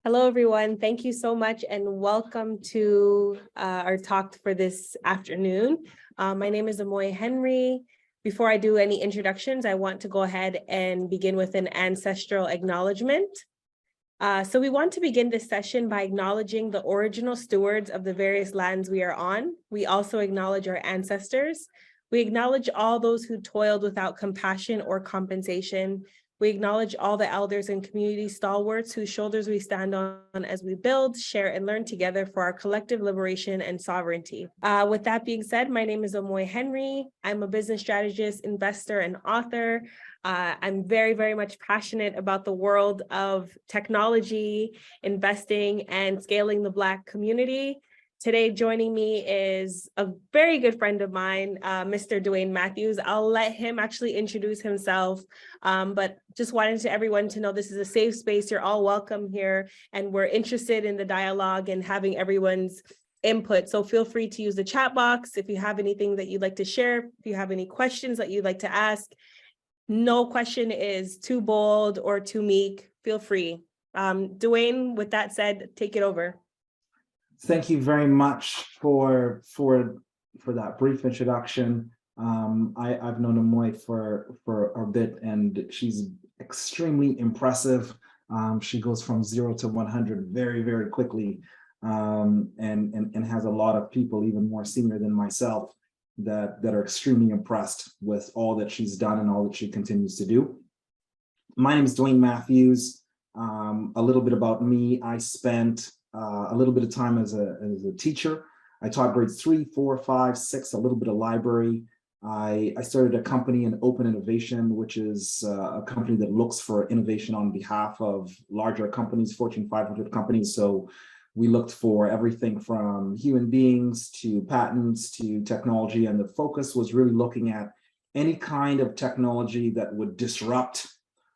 Hello, everyone. Thank you so much and welcome to our talk for this afternoon. My name is Amoy Henry. Before I do any introductions, I want to go ahead and begin with an ancestral acknowledgement. So we want to begin this session by acknowledging the original stewards of the various lands we are on. We also acknowledge our ancestors. We acknowledge all those who toiled without compassion or compensation. We acknowledge all the elders and community stalwarts whose shoulders we stand on as we build, share, and learn together for our collective liberation and sovereignty. With that being said, my name is Amoy Henry. I'm a business strategist, investor, and author. I'm very, very much passionate about the world of technology, investing, and scaling the Black community. Today, joining me is a very good friend of mine, Mr. Dwayne Matthews. I'll let him actually introduce himself, but just wanted to everyone to know this is a safe space. You're all welcome here, and we're interested in the dialogue and having everyone's input. So feel free to use the chat box if you have anything that you'd like to share, if you have any questions that you'd like to ask. No question is too bold or too meek. Feel free. Dwayne, with that said, take it over. Thank you very much for that brief introduction. I've known Amoy for a bit, and she's extremely impressive. She goes from 0 to 100 very, very quickly, and has a lot of people even more senior than myself that are extremely impressed with all that she's done and all that she continues to do. My name is Dwayne Matthews. A little bit about me: I spent a little bit of time as a teacher. I taught grades 3, 4, 5, 6, a little bit of library. I started a company in Open Innovation, which is a company that looks for innovation on behalf of larger companies, Fortune 500 companies. So we looked for everything from human beings to patents to technology. And the focus was really looking at any kind of technology that would disrupt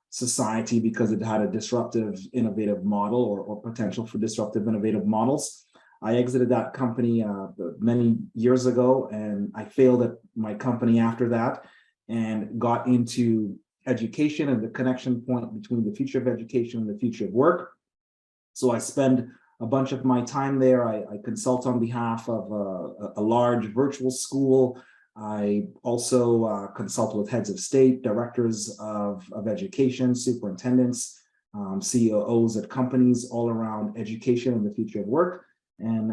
society because it had a disruptive, innovative model or potential for disruptive, innovative models. I exited that company many years ago, and I failed at my company after that and got into education and the connection point between the future of education and the future of work. So I spend a bunch of my time there. I consult on behalf of a large virtual school. I also consult with heads of state, directors of education, superintendents, CEOs at companies all around education and the future of work. And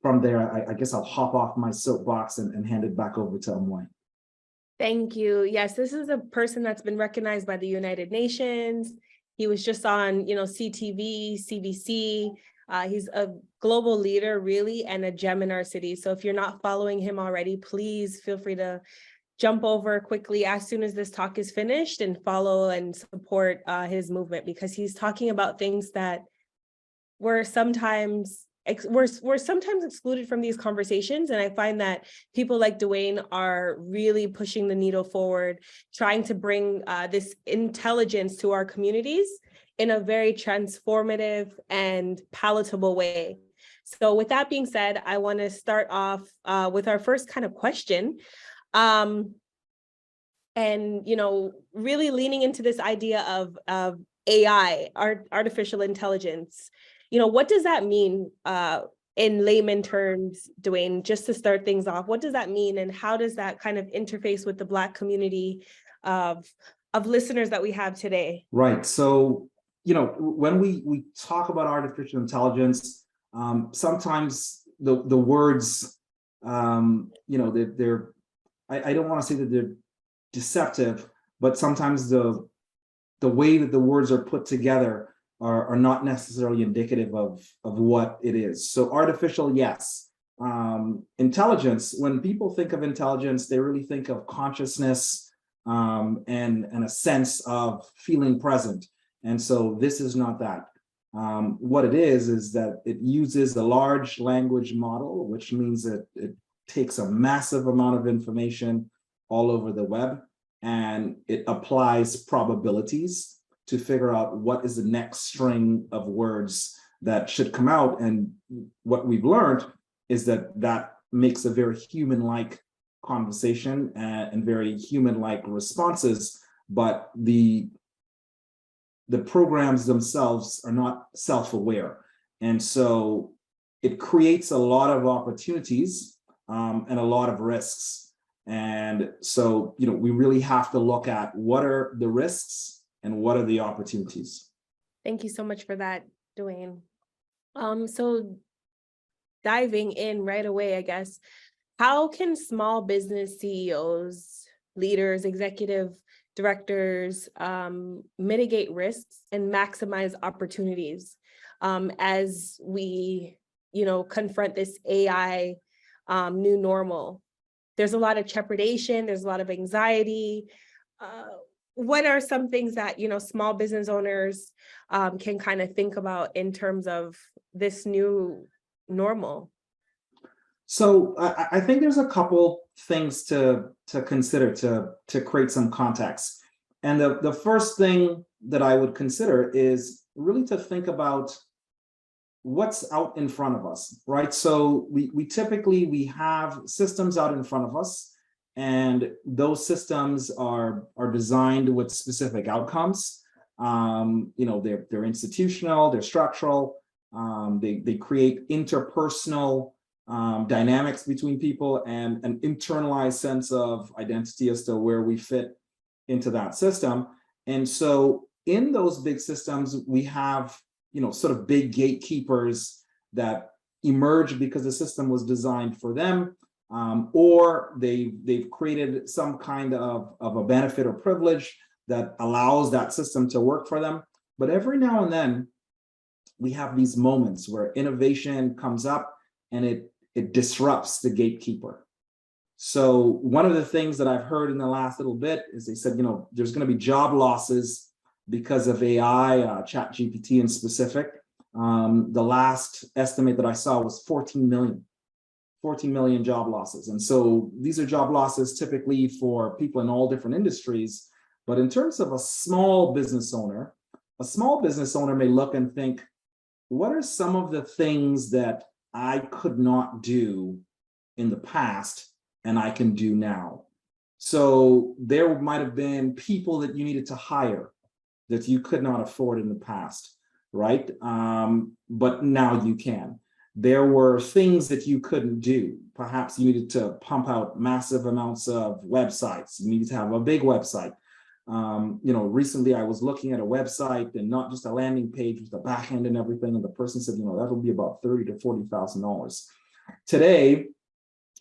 from there, I guess I'll hop off my soapbox and hand it back over to Amoy. Thank you. Yes, this is a person that's been recognized by the United Nations. He was just on, CTV, CBC. He's a global leader, really, and a gem in our city. So if you're not following him already, please feel free to jump over quickly as soon as this talk is finished and follow and support his movement, because he's talking about things that we're sometimes excluded from these conversations. And I find that people like Dwayne are really pushing the needle forward, trying to bring this intelligence to our communities in a very transformative and palatable way. So with that being said, I want to start off with our first kind of question. And, really leaning into this idea of AI, artificial intelligence. What does that mean in layman terms, Dwayne, just to start things off? What does that mean, and how does that kind of interface with the Black community of listeners that we have today? Right. So, when we talk about artificial intelligence, sometimes the words, they're I don't want to say that they're deceptive, but sometimes the way that the words are put together are not necessarily indicative of what it is. So artificial, yes. Intelligence, when people think of intelligence, they really think of consciousness and a sense of feeling present. And so this is not that. What it is that it uses a large language model, which means that it takes a massive amount of information all over the web, and it applies probabilities to figure out what is the next string of words that should come out. And what we've learned is that makes a very human-like conversation and very human-like responses, but the the programs themselves are not self-aware. And so it creates a lot of opportunities and a lot of risks. And so, we really have to look at what are the risks and what are the opportunities. Thank you so much for that, Dwayne. So diving in right away, I guess, how can small business CEOs, leaders, executive directors mitigate risks and maximize opportunities as we, confront this AI new normal? There's a lot of trepidation, there's a lot of anxiety. What are some things that, small business owners can kind of think about in terms of this new normal? So I think there's a couple things to consider to create some context. And the first thing that I would consider is really to think about what's out in front of us, right? So we typically have systems out in front of us, and those systems are designed with specific outcomes. They're institutional, they're structural, they create interpersonal dynamics between people and an internalized sense of identity as to where we fit into that system. And so in those big systems, we have, sort of big gatekeepers that emerge because the system was designed for them, or they've created some kind of a benefit or privilege that allows that system to work for them. But every now and then, we have these moments where innovation comes up and it disrupts the gatekeeper. So one of the things that I've heard in the last little bit is they said, there's going to be job losses because of AI, chat GPT in specific. The last estimate that I saw was 14 million job losses. And so these are job losses typically for people in all different industries. But in terms of a small business owner may look and think, what are some of the things that I could not do in the past and I can do now? So there might have been people that you needed to hire that you could not afford in the past, right? But now you can. There were things that you couldn't do. Perhaps you needed to pump out massive amounts of websites. You needed to have a big website. Recently I was looking at a website and not just a landing page with the back end and everything. And the person said, that'll be about $30,000 to $40,000. Today,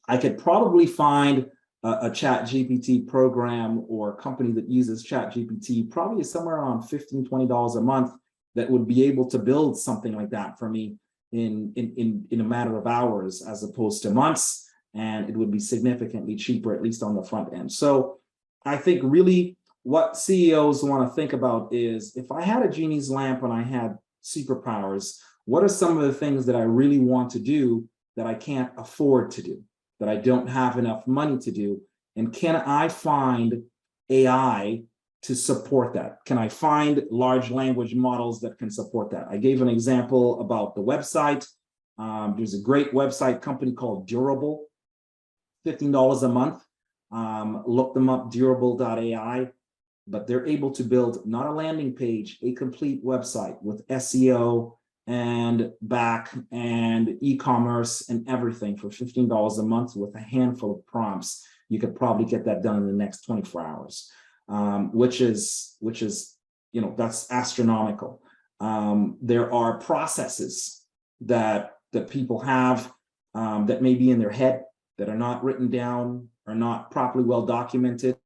I could probably find a chat GPT program or a company that uses chat GPT, probably somewhere around $15, $20 a month, that would be able to build something like that for me in a matter of hours, as opposed to months. And it would be significantly cheaper, at least on the front end. So I think really what CEOs want to think about is, if I had a genie's lamp and I had superpowers, what are some of the things that I really want to do that I can't afford to do, that I don't have enough money to do? And can I find AI to support that? Can I find large language models that can support that? I gave an example about the website. There's a great website company called Durable, $15 a month. Look them up, durable.ai. But they're able to build not a landing page, a complete website with SEO and back and e-commerce and everything for $15 a month with a handful of prompts. You could probably get that done in the next 24 hours, which is that's astronomical. There are processes that people have that may be in their head, that are not written down, are not properly well documented.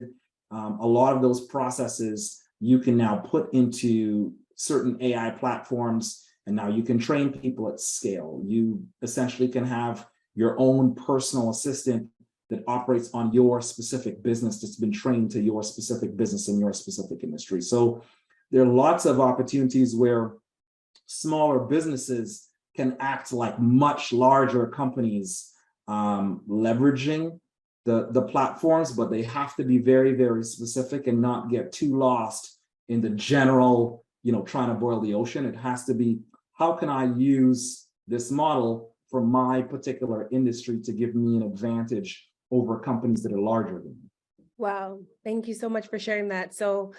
A lot of those processes you can now put into certain AI platforms, and now you can train people at scale. You essentially can have your own personal assistant that operates on your specific business, that's been trained to your specific business in your specific industry. So there are lots of opportunities where smaller businesses can act like much larger companies, leveraging the platforms, but they have to be very, very specific and not get too lost in the general, trying to boil the ocean. It has to be, how can I use this model for my particular industry to give me an advantage over companies that are larger than me? Wow, thank you so much for sharing that. So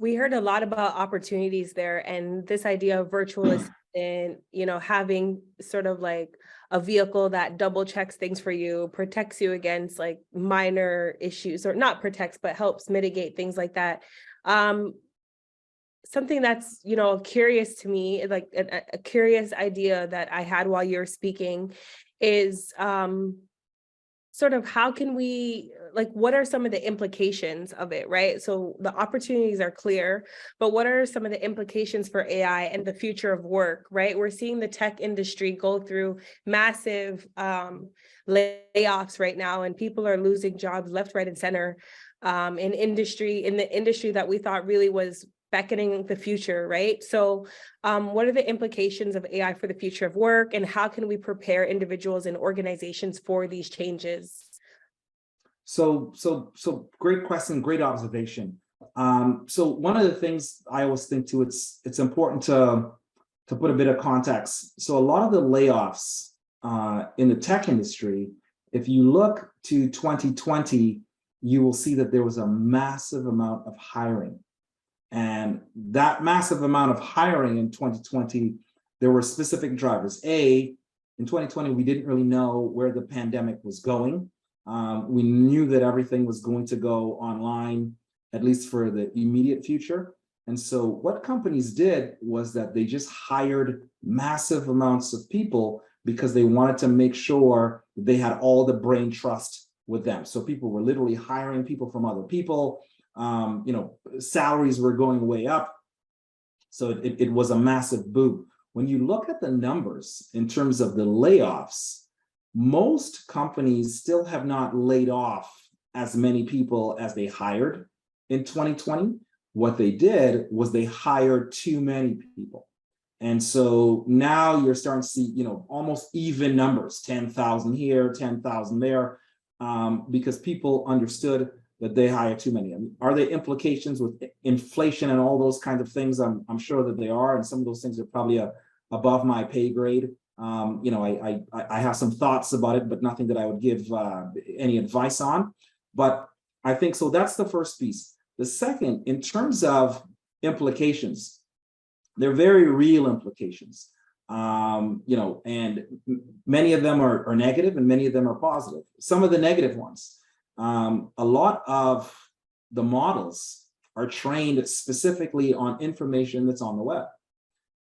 We heard a lot about opportunities there, and this idea of virtual assistant, having sort of like a vehicle that double checks things for you, protects you against like minor issues, or not protects, but helps mitigate things like that. Um, Something that's, curious to me, like a curious idea that I had while you're speaking is sort of how can we, like, what are some of the implications of it, right? So the opportunities are clear, but what are some of the implications for AI and the future of work, right? We're seeing the tech industry go through massive layoffs right now, and people are losing jobs left, right, and center in the industry that we thought really was beckoning the future, right? So what are the implications of AI for the future of work, and how can we prepare individuals and organizations for these changes? So great question, great observation. So one of the things I always think too, it's important to put a bit of context. So a lot of the layoffs in the tech industry, if you look to 2020, you will see that there was a massive amount of hiring. And that massive amount of hiring in 2020, there were specific drivers. In 2020, we didn't really know where the pandemic was going. We knew that everything was going to go online, at least for the immediate future. And so what companies did was that they just hired massive amounts of people because they wanted to make sure they had all the brain trust with them. So people were literally hiring people from other people. Salaries were going way up. So it was a massive boom. When you look at the numbers in terms of the layoffs, most companies still have not laid off as many people as they hired in 2020. What they did was they hired too many people. And so now you're starting to see, almost even numbers, 10,000 here, 10,000 there, because people understood that they hire too many. I mean, are there implications with inflation and all those kinds of things? I'm sure that they are, and some of those things are probably above my pay grade. I have some thoughts about it, but nothing that I would give any advice on. But I think so. That's the first piece. The second, in terms of implications, they're very real implications. And many of them are negative, and many of them are positive. Some of the negative ones. A lot of the models are trained specifically on information that's on the web.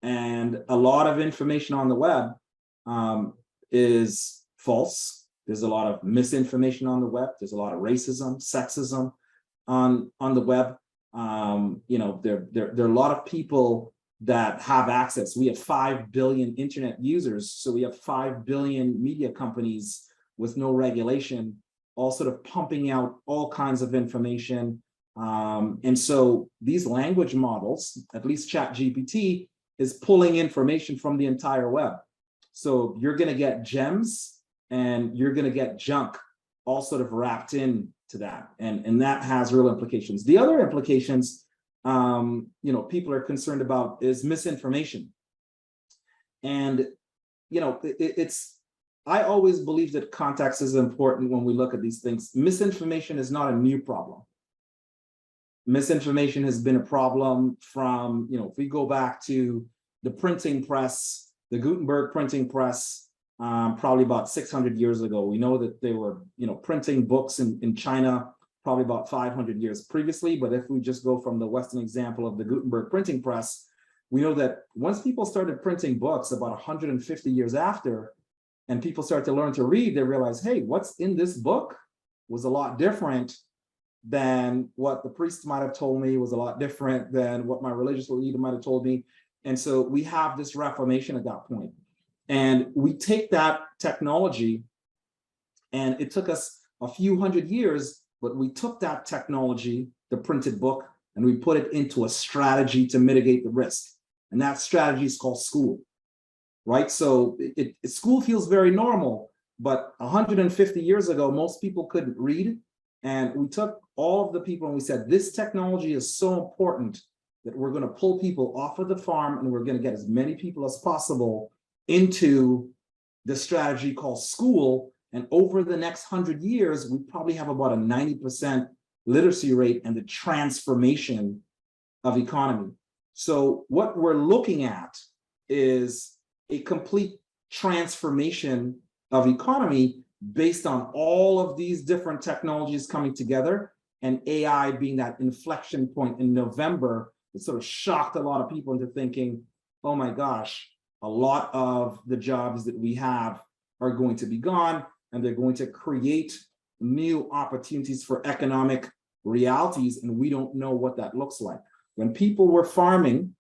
And a lot of information on the web is false. There's a lot of misinformation on the web. There's a lot of racism, sexism on the web. There are a lot of people that have access. We have 5 billion internet users. So we have 5 billion media companies with no regulation, all sort of pumping out all kinds of information. And so these language models, at least ChatGPT, is pulling information from the entire web. So you're going to get gems and you're going to get junk all sort of wrapped into that. And that has real implications. The other implications, people are concerned about is misinformation. And, I always believe that context is important when we look at these things. Misinformation is not a new problem. Misinformation has been a problem from, if we go back to the printing press, the Gutenberg printing press, probably about 600 years ago. We know that they were, printing books in China probably about 500 years previously. But if we just go from the Western example of the Gutenberg printing press, we know that once people started printing books about 150 years after, and people start to learn to read, they realize, hey, what's in this book was a lot different than what the priest might have told me, was a lot different than what my religious leader might have told me. And so we have this reformation at that point. And we take that technology, and it took us a few hundred years, but we took that technology, the printed book, and we put it into a strategy to mitigate the risk. And that strategy is called school. Right? So school feels very normal, but 150 years ago, most people couldn't read. And we took all of the people and we said, this technology is so important that we're going to pull people off of the farm, and we're going to get as many people as possible into the strategy called school. And over the next 100 years, we probably have about a 90% literacy rate, and the transformation of economy. So what we're looking at is a complete transformation of economy based on all of these different technologies coming together, and AI being that inflection point in November. It sort of shocked a lot of people into thinking, oh my gosh, a lot of the jobs that we have are going to be gone, and they're going to create new opportunities for economic realities, and we don't know what that looks like. When people were farming,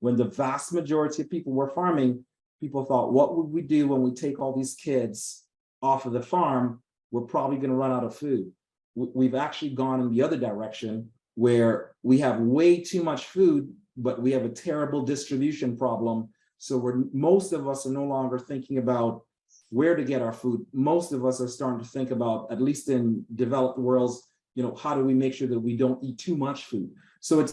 when the vast majority of people were farming, people thought, what would we do when we take all these kids off of the farm? We're probably going to run out of food. We've actually gone in the other direction, where we have way too much food, but we have a terrible distribution problem. So most of us are no longer thinking about where to get our food. Most of us are starting to think about, at least in developed worlds, how do we make sure that we don't eat too much food? So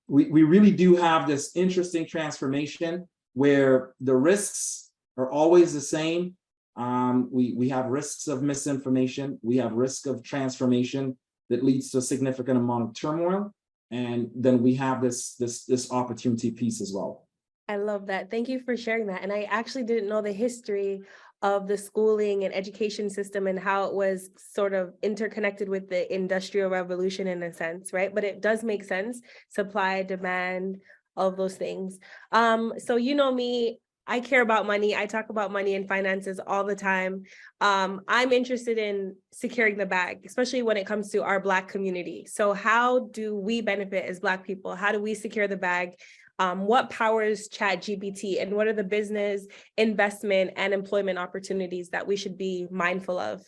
we really do have this interesting transformation where the risks are always the same. We have risks of misinformation. We have risk of transformation that leads to a significant amount of turmoil. And then we have this opportunity piece as well. I love that. Thank you for sharing that. And I actually didn't know the history of the schooling and education system and how it was sort of interconnected with the Industrial Revolution in a sense, right? But it does make sense, supply, demand, all of those things. So you know me, I care about money. I talk about money and finances all the time. I'm interested in securing the bag, especially when it comes to our Black community. So how do we benefit as Black people? How do we secure the bag? What powers ChatGPT, and what are the business, investment, and employment opportunities that we should be mindful of?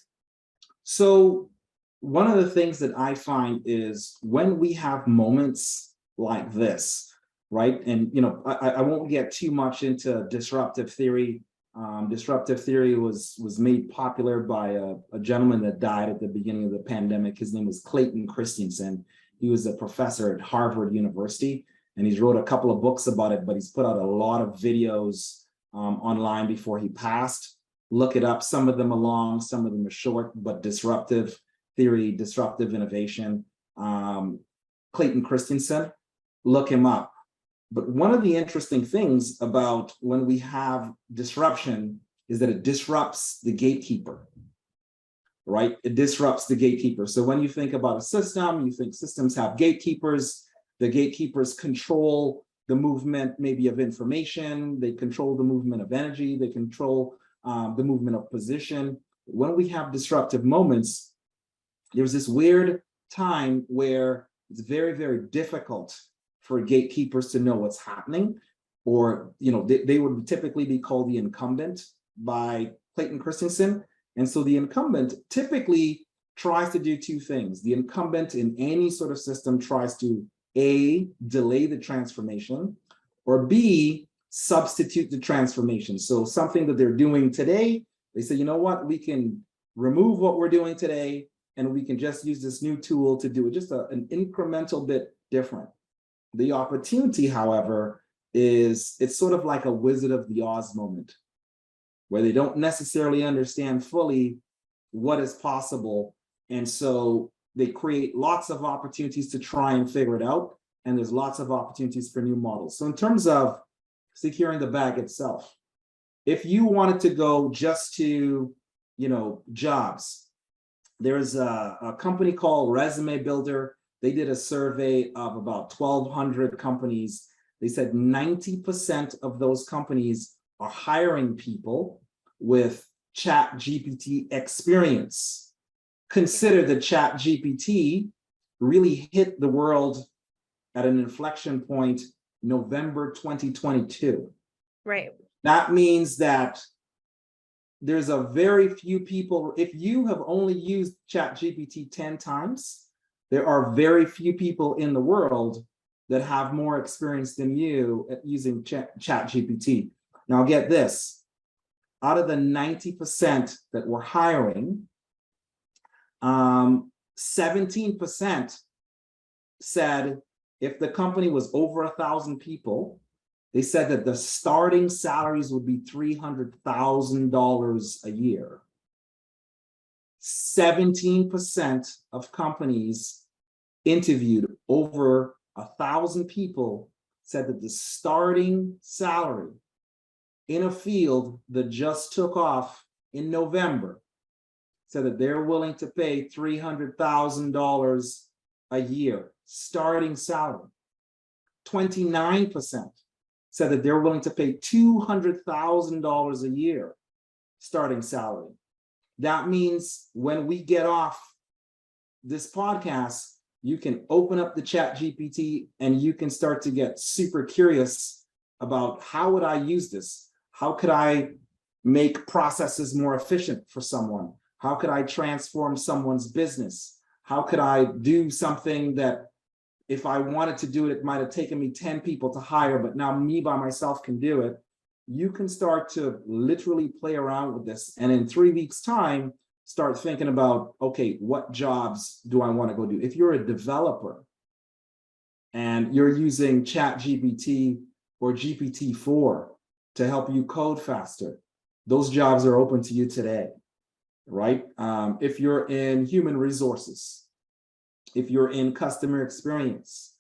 So one of the things that I find is when we have moments like this, right? And I won't get too much into disruptive theory. Disruptive theory was made popular by a gentleman that died at the beginning of the pandemic. His name was Clayton Christensen. He was a professor at Harvard University, and he's wrote a couple of books about it, but he's put out a lot of videos online before he passed. Look it up. Some of them are long, some of them are short, but disruptive theory, disruptive innovation. Clayton Christensen, look him up. But one of the interesting things about when we have disruption is that it disrupts the gatekeeper, right? It disrupts the gatekeeper. So when you think about a system, you think systems have gatekeepers. The gatekeepers control the movement, maybe of information. They control the movement of energy. They control the movement of position. When we have disruptive moments, there's this weird time where it's very, very difficult for gatekeepers to know what's happening, or they would typically be called the incumbent by Clayton Christensen. And so the incumbent typically tries to do two things. The incumbent in any sort of system tries to A, delay the transformation, or B, substitute the transformation. So something that they're doing today, they say, you know what, we can remove what we're doing today, and we can just use this new tool to do it just an incremental bit different. The opportunity, however, is it's sort of like a Wizard of the Oz moment, where they don't necessarily understand fully what is possible. And so they create lots of opportunities to try and figure it out. And there's lots of opportunities for new models. So in terms of securing the bag itself, if you wanted to go just to, jobs, there's a company called Resume Builder. They did a survey of about 1,200 companies. They said 90% of those companies are hiring people with ChatGPT experience. Consider that ChatGPT really hit the world at an inflection point, November 2022. Right. That means that there's a very few people, if you have only used ChatGPT 10 times, there are very few people in the world that have more experience than you at using ChatGPT. Now get this, out of the 90% that we're hiring, 17% said if the company was over 1,000 people, they said that the starting salaries would be $300,000 a year. 17% of companies interviewed over 1,000 people said that the starting salary in a field that just took off in November said that they're willing to pay $300,000 a year, starting salary. 29% said that they're willing to pay $200,000 a year, starting salary. That means when we get off this podcast, you can open up the Chat GPT and you can start to get super curious about how would I use this? How could I make processes more efficient for someone? How could I transform someone's business? How could I do something that if I wanted to do it, it might have taken me 10 people to hire, but now me by myself can do it. You can start to literally play around with this. And in 3 weeks' time, start thinking about, okay, what jobs do I want to go do? If you're a developer and you're using Chat GPT or GPT-4 to help you code faster, those jobs are open to you today, right? If you're in human resources, if you're in customer experience,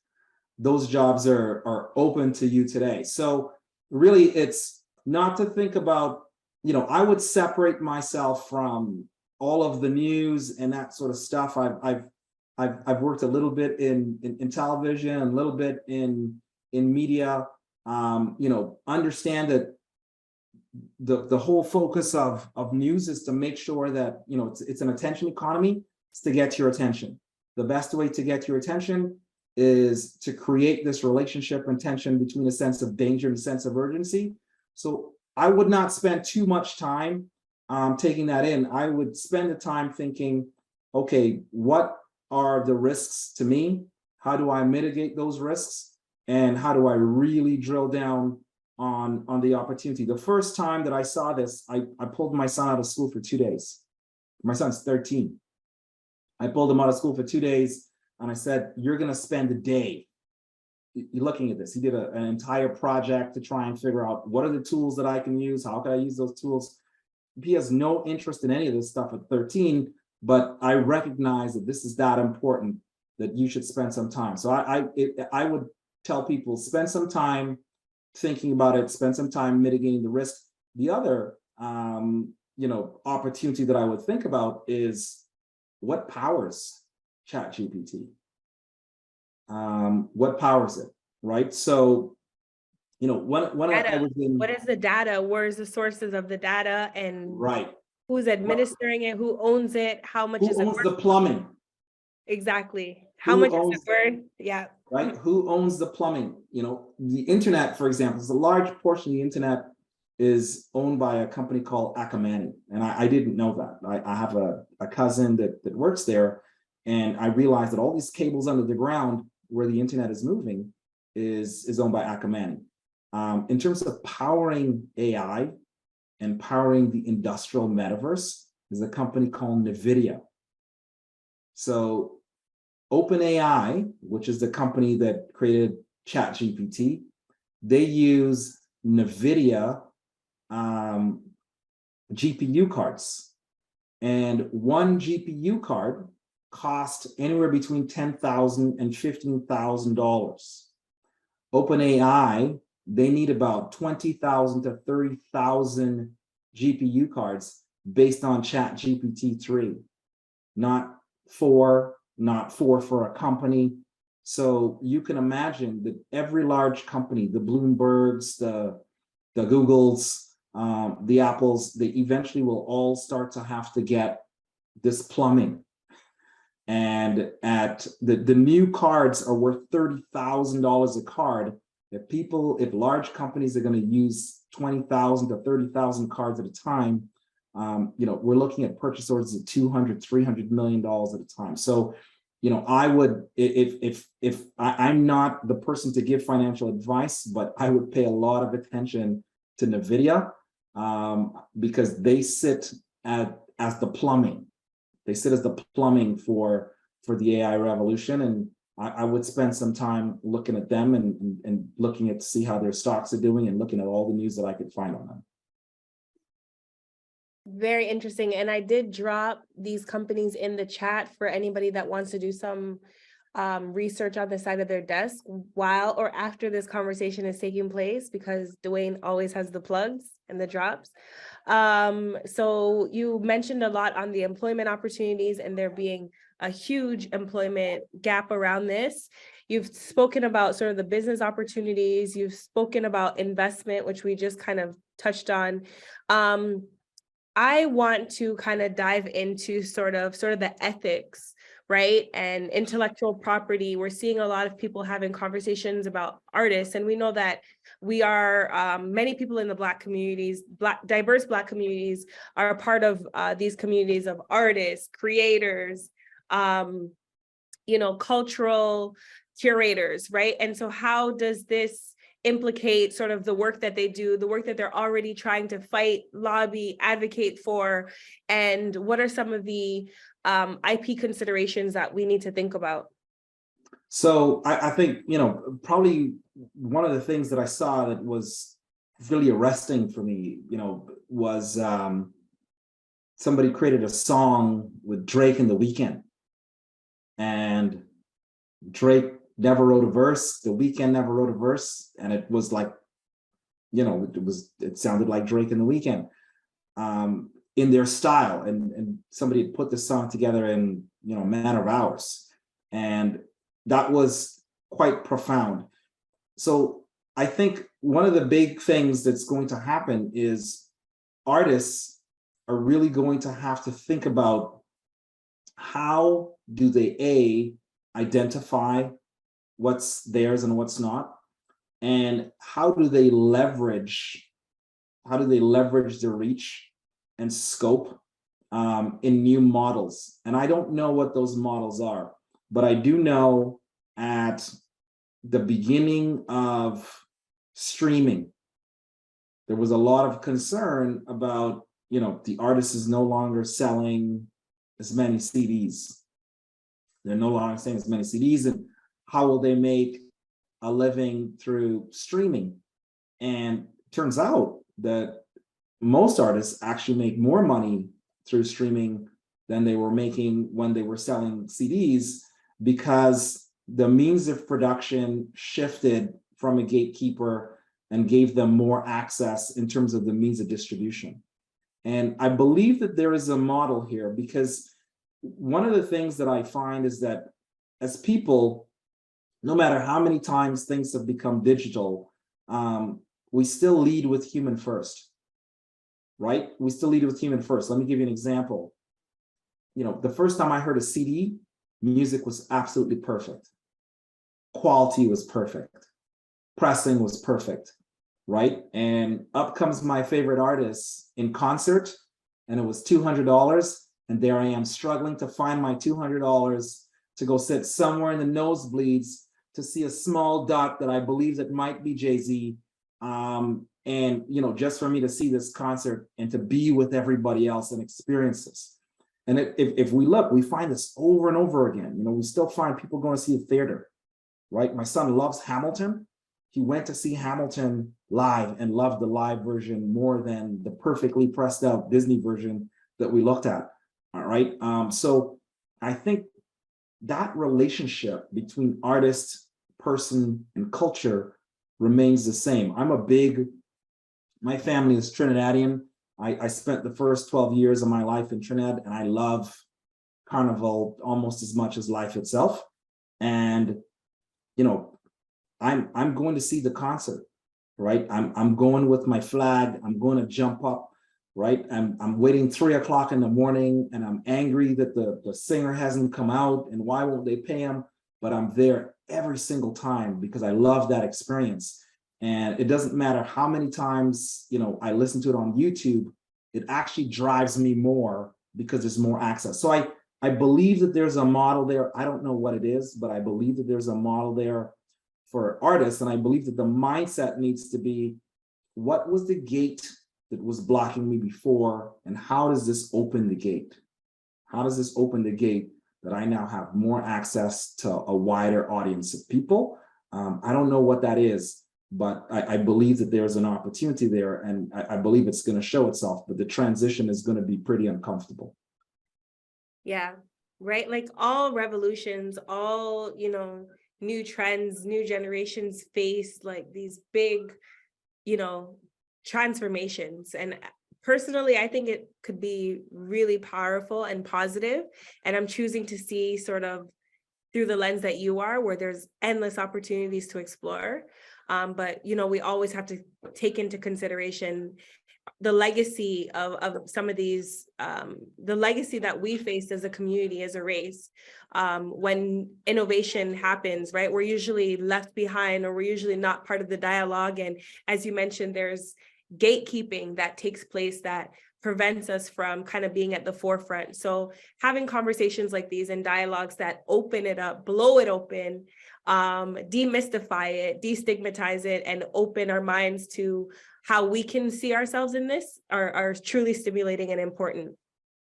those jobs are open to you today. So really, it's not to think about, I would separate myself from all of the news and that sort of stuff. I've worked a little bit in television, a little bit in media. Understand that the whole focus of news is to make sure that it's an attention economy. It's to get your attention. The best way to get your attention is to create this relationship and tension between a sense of danger and a sense of urgency. So I would not spend too much time taking that in. I would spend the time thinking, okay, what are the risks to me? How do I mitigate those risks? And how do I really drill down on the opportunity? The first time that I saw this, I pulled my son out of school for 2 days. My son's 13. I pulled him out of school for 2 days and I said, you're going to spend a day looking at this. He did an entire project to try and figure out what are the tools that I can use? How can I use those tools? He has no interest in any of this stuff at 13, but I recognize that this is that important that you should spend some time. So I would tell people, spend some time thinking about it, spend some time mitigating the risk. The other opportunity that I would think about is what powers ChatGPT? What powers it, right? So, when I was in— What is the data? Where's the sources of the data, and right, who's administering it? Who owns it? How much is who it owns worth? the plumbing? Exactly. How Who much is owns— it worth? Yeah. right? Who owns the plumbing? The internet, for example, is a large portion of the internet is owned by a company called Akamani. And I didn't know that. I have a cousin that works there. And I realized that all these cables under the ground where the internet is moving is owned by Akamani. In terms of powering AI and powering the industrial metaverse, is a company called NVIDIA. So OpenAI, which is the company that created ChatGPT, they use NVIDIA GPU cards. And one GPU card cost anywhere between $10,000 and $15,000. OpenAI, they need about 20,000 to 30,000 GPU cards based on ChatGPT 3, not four for a company. So you can imagine that every large company, the Bloombergs, the Googles, the Apples, they eventually will all start to have to get this plumbing. And at the new cards are worth $30,000 a card. If large companies are going to use 20,000 to 30,000 cards at a time, we're looking at purchase orders of $200, $300 million at a time. So, I would, if I'm not the person to give financial advice, but I would pay a lot of attention to NVIDIA because they sit as the plumbing. They sit as the plumbing for the AI revolution. And I would spend some time looking at them and looking at to see how their stocks are doing and looking at all the news that I could find on them. Very interesting. And I did drop these companies in the chat for anybody that wants to do some research on the side of their desk while or after this conversation is taking place, because Dwayne always has the plugs and the drops. So you mentioned a lot on the employment opportunities and there being a huge employment gap around this. You've spoken about sort of the business opportunities. You've spoken about investment, which we just kind of touched on. I want to kind of dive into sort of the ethics, right? And intellectual property. We're seeing a lot of people having conversations about artists, and we know that we are, many people in the Black communities, diverse Black communities are a part of these communities of artists, creators, cultural curators, right? And so how does this implicate sort of the work that they do, the work that they're already trying to fight, lobby, advocate for, and what are some of the IP considerations that we need to think about? So I think, probably one of the things that I saw that was really arresting for me, was somebody created a song with Drake and The Weeknd. And Drake never wrote a verse, The Weeknd never wrote a verse, and it was like, it sounded like Drake and The Weeknd in their style. And somebody had put this song together in, a matter of hours. And that was quite profound. So I think one of the big things that's going to happen is artists are really going to have to think about how do they identify what's theirs and what's not, and how do they leverage their reach and scope in new models. And I don't know what those models are, but I do know at the beginning of streaming, there was a lot of concern about, the artist is no longer selling as many CDs. They're no longer selling as many CDs, and how will they make a living through streaming? And it turns out that most artists actually make more money through streaming than they were making when they were selling CDs, because the means of production shifted from a gatekeeper and gave them more access in terms of the means of distribution. And I believe that there is a model here, because one of the things that I find is that as people, no matter how many times things have become digital, we still lead with human first, right? We still lead with human first. Let me give you an example. The first time I heard a CD, music was absolutely perfect. Quality was perfect. Pressing was perfect, right? And up comes my favorite artist in concert, and it was $200. And there I am struggling to find my $200 to go sit somewhere in the nosebleeds to see a small dot that I believe that might be Jay-Z. And, just for me to see this concert and to be with everybody else and experience this. And if we look, we find this over and over again. We still find people going to see the theater, right? My son loves Hamilton. He went to see Hamilton live and loved the live version more than the perfectly pressed out Disney version that we looked at. All right. So I think that relationship between artist, person, and culture remains the same. My family is Trinidadian. I spent the first 12 years of my life in Trinidad, and I love Carnival almost as much as life itself. And, I'm going to see the concert, right? I'm going with my flag. I'm going to jump up, right? I'm waiting 3 o'clock in the morning, and I'm angry that the singer hasn't come out, and why won't they pay him? But I'm there every single time because I love that experience. And it doesn't matter how many times, I listen to it on YouTube, it actually drives me more because there's more access. So I believe that there's a model there. I don't know what it is, but I believe that there's a model there for artists. And I believe that the mindset needs to be, what was the gate that was blocking me before? And how does this open the gate? How does this open the gate that I now have more access to a wider audience of people? I don't know what that is, but I believe that there's an opportunity there, and I believe it's going to show itself, but the transition is going to be pretty uncomfortable. Yeah. right? Like all revolutions, all, new trends, new generations face like these big, you know, transformations. And personally, I think it could be really powerful and positive. And I'm choosing to see sort of through the lens that you are, where there's endless opportunities to explore. But, we always have to take into consideration the legacy of some of these, the legacy that we faced as a community, as a race. When innovation happens, right, we're usually left behind, or we're usually not part of the dialogue. And as you mentioned, there's gatekeeping that takes place that prevents us from kind of being at the forefront. So having conversations like these and dialogues that open it up, blow it open, demystify it, destigmatize it, and open our minds to how we can see ourselves in this are truly stimulating and important.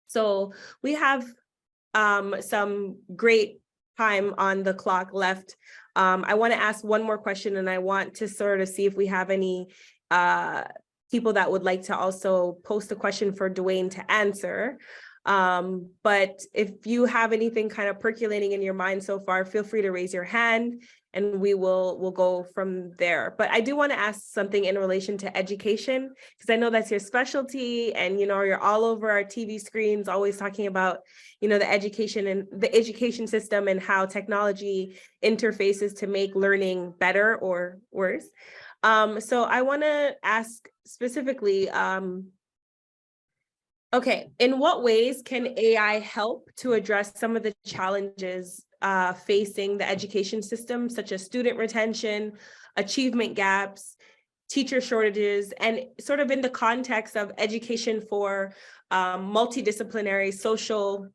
So we have some great time on the clock left. I want to ask one more question, and I want to sort of see if we have any people that would like to also post a question for Dwayne to answer. But if you have anything kind of percolating in your mind so far, feel free to raise your hand and we'll go from there. But I do want to ask something in relation to education, because I know that's your specialty, and you're all over our TV screens always talking about the education and the education system and how technology interfaces to make learning better or worse. So I want to ask specifically, okay, in what ways can AI help to address some of the challenges facing the education system, such as student retention, achievement gaps, teacher shortages, and sort of in the context of education for multidisciplinary social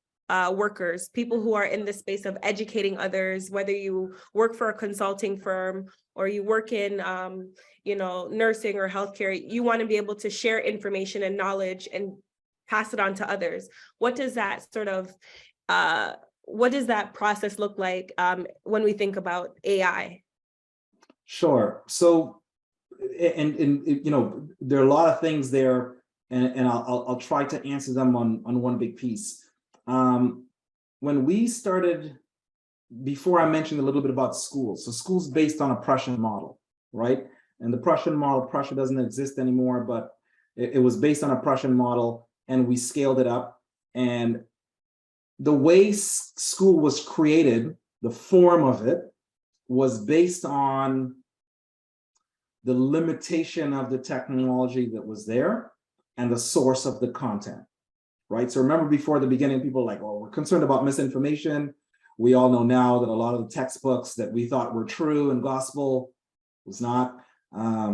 workers, people who are in the space of educating others, whether you work for a consulting firm or you work in nursing or healthcare, you want to be able to share information and knowledge and pass it on to others. What does that sort of what does that process look like when we think about AI? Sure. So, and there are a lot of things there, and I'll try to answer them on one big piece. When we started, before I mentioned a little bit about schools. So schools based on a Prussian model, right? And the Prussian model, Prussia doesn't exist anymore, but it was based on a Prussian model, and we scaled it up. And the way school was created, the form of it, was based on the limitation of the technology that was there and the source of the content, right? So remember, before the beginning, people were like, oh, we're concerned about misinformation. We all know now that a lot of the textbooks that we thought were true and gospel was not.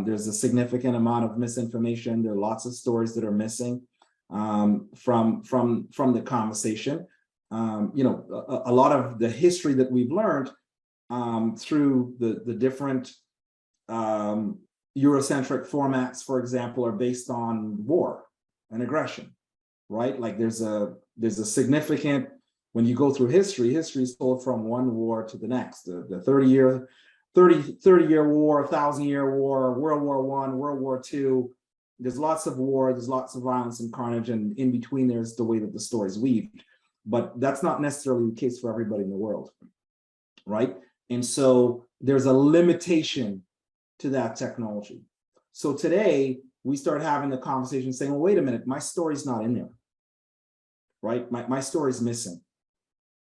There's a significant amount of misinformation. There are lots of stories that are missing from the conversation. A lot of the history that we've learned through the different Eurocentric formats, for example, are based on war and aggression, right? Like there's a significant, when you go through history is told from one war to the next. The 30-year war, 1,000-year war, World War I, World War II. There's lots of war, there's lots of violence and carnage, and in between there's the way that the story's weaved. But that's not necessarily the case for everybody in the world, right? And so there's a limitation to that technology. So today we start having the conversation saying, well, wait a minute, my story's not in there, right? My story's missing.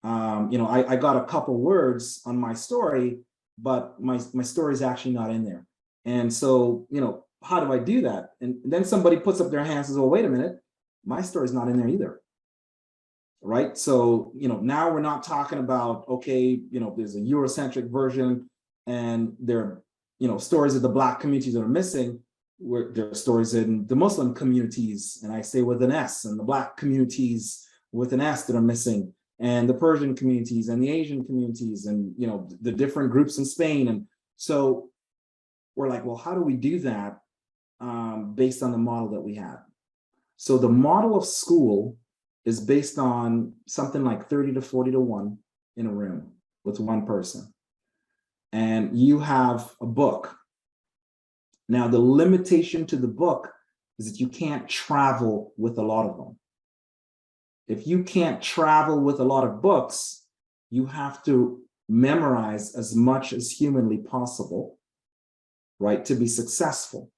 I got a couple words on my story, but my story's actually not in there. And so, how do I do that? And then somebody puts up their hand and says, well, wait a minute, my story's not in there either. Right. So, now we're not talking about, okay, there's a Eurocentric version and there are, stories of the Black communities that are missing, where there are stories in the Muslim communities, and I say with an S, and the Black communities with an S that are missing, and the Persian communities and the Asian communities, and, the different groups in Spain. And so we're like, well, how do we do that based on the model that we have? So the model of school is based on something like 30 to 40 to 1 in a room with one person. And you have a book. Now, the limitation to the book is that you can't travel with a lot of them. If you can't travel with a lot of books, you have to memorize as much as humanly possible, right, to be successful.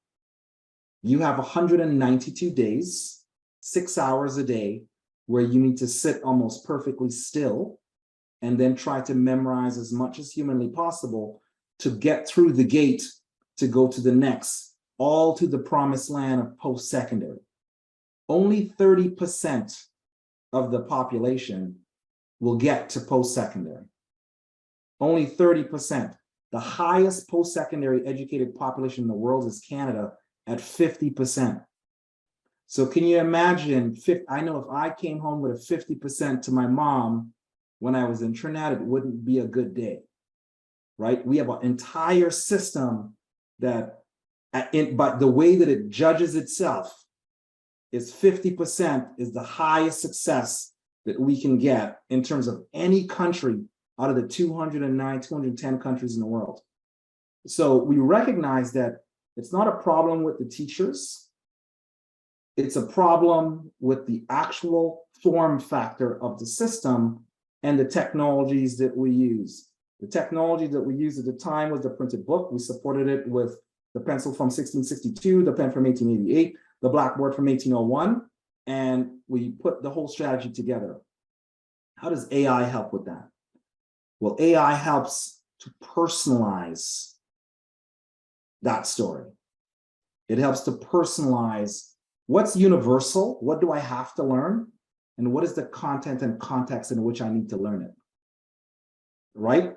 You have 192 days, 6 hours a day, where you need to sit almost perfectly still and then try to memorize as much as humanly possible to get through the gate to go to the next, all to the promised land of post-secondary. Only 30% of the population will get to post-secondary. Only 30%. The highest post-secondary educated population in the world is Canada at 50%. So can you imagine, I know if I came home with a 50% to my mom when I was in Trinidad, it wouldn't be a good day, right? We have an entire system that, but the way that it judges itself is 50% is the highest success that we can get in terms of any country out of the 209, 210 countries in the world. So we recognize that it's not a problem with the teachers. It's a problem with the actual form factor of the system and the technologies that we use. The technology that we used at the time was the printed book. We supported it with the pencil from 1662, the pen from 1888, the blackboard from 1801, and we put the whole strategy together. How does AI help with that? Well, AI helps to personalize that story. It helps to personalize what's universal, what do I have to learn, and what is the content and context in which I need to learn it, right?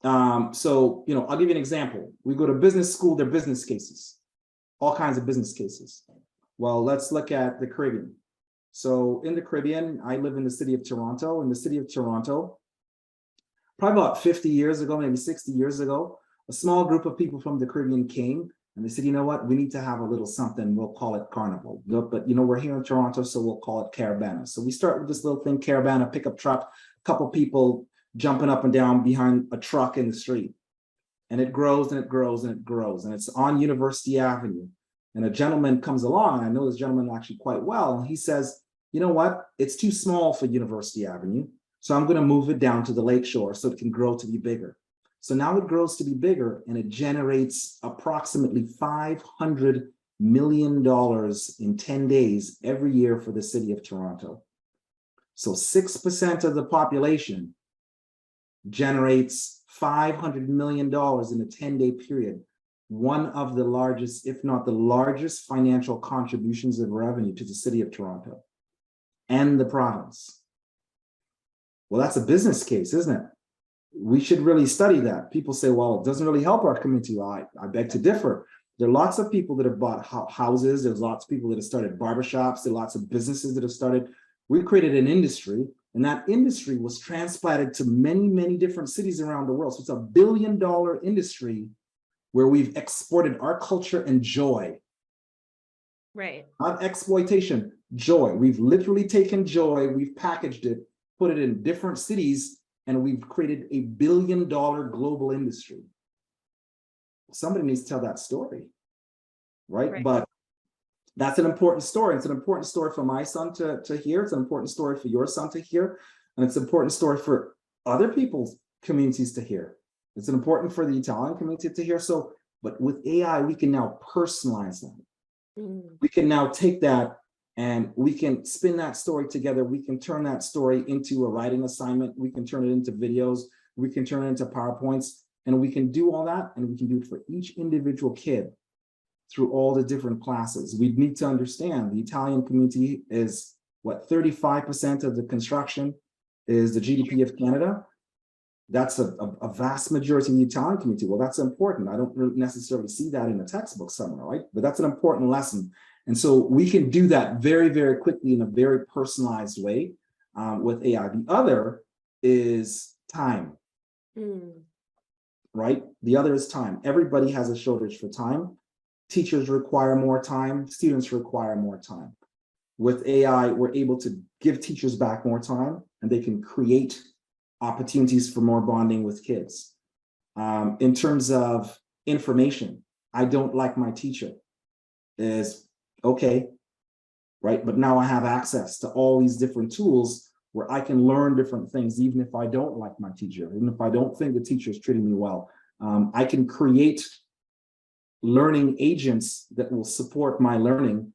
So, I'll give you an example. We go to business school, they're business cases, all kinds of business cases. Well, let's look at the Caribbean. So in the Caribbean, I live in the city of Toronto. In the city of Toronto, probably about 50 years ago, maybe 60 years ago, a small group of people from the Caribbean came and they said, you know what, we need to have a little something, we'll call it Carnival. But we're here in Toronto, so we'll call it Caravana. So we start with this little thing, Caravana, pickup truck, a couple people jumping up and down behind a truck in the street. And it grows and it grows and it grows. And it's on University Avenue. And a gentleman comes along, and I know this gentleman actually quite well, and he says, you know what, it's too small for University Avenue, so I'm going to move it down to the lakeshore so it can grow to be bigger. So now it grows to be bigger, and it generates approximately $500 million in 10 days every year for the city of Toronto. So 6% of the population generates $500 million in a 10-day period. One of the largest, if not the largest, financial contributions of revenue to the city of Toronto and the province. Well, that's a business case, isn't it? We should really study that. People say, well, it doesn't really help our community. Well, I beg to differ. There are lots of people that have bought houses. There's lots of people that have started barbershops. There are lots of businesses that have started. We created an industry, and that industry was transplanted to many, many different cities around the world. So it's $1 billion industry where we've exported our culture and joy. Right. Not exploitation, joy. We've literally taken joy, we've packaged it, put it in different cities, and we've created $1 billion global industry. Somebody needs to tell that story, right? But that's an important story. It's an important story for my son to hear. It's an important story for your son to hear. And it's an important story for other people's communities to hear. It's important for the Italian community to hear. So, but with AI, we can now personalize that. We can now take that and we can spin that story together. We can turn that story into a writing assignment. We can turn it into videos. We can turn it into PowerPoints, and we can do all that. And we can do it for each individual kid through all the different classes. We need to understand the Italian community is what, 35% of the construction is the GDP of Canada. That's a vast majority of the Italian community. Well, that's important. I don't necessarily see that in a textbook somewhere, right? But that's an important lesson. And so we can do that very, very quickly in a very personalized way with AI. The other is time, right? The other is time. Everybody has a shortage for time. Teachers require more time. Students require more time. With AI, we're able to give teachers back more time, and they can create opportunities for more bonding with kids. In terms of information, I don't like my teacher is okay, right? But now I have access to all these different tools where I can learn different things, even if I don't like my teacher, even if I don't think the teacher is treating me well. I can create learning agents that will support my learning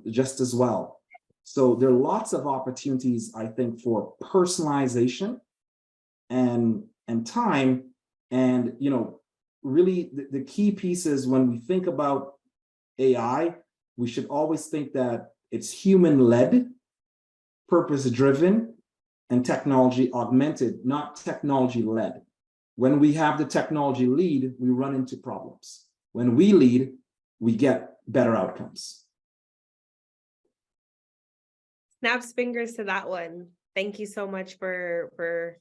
just as well. So there are lots of opportunities, I think, for personalization and time. And, you know, really the key piece is when we think about AI, we should always think that it's human-led, purpose-driven, and technology-augmented, not technology-led. When we have the technology lead, we run into problems. When we lead, we get better outcomes. Snaps fingers to that one. Thank you so much for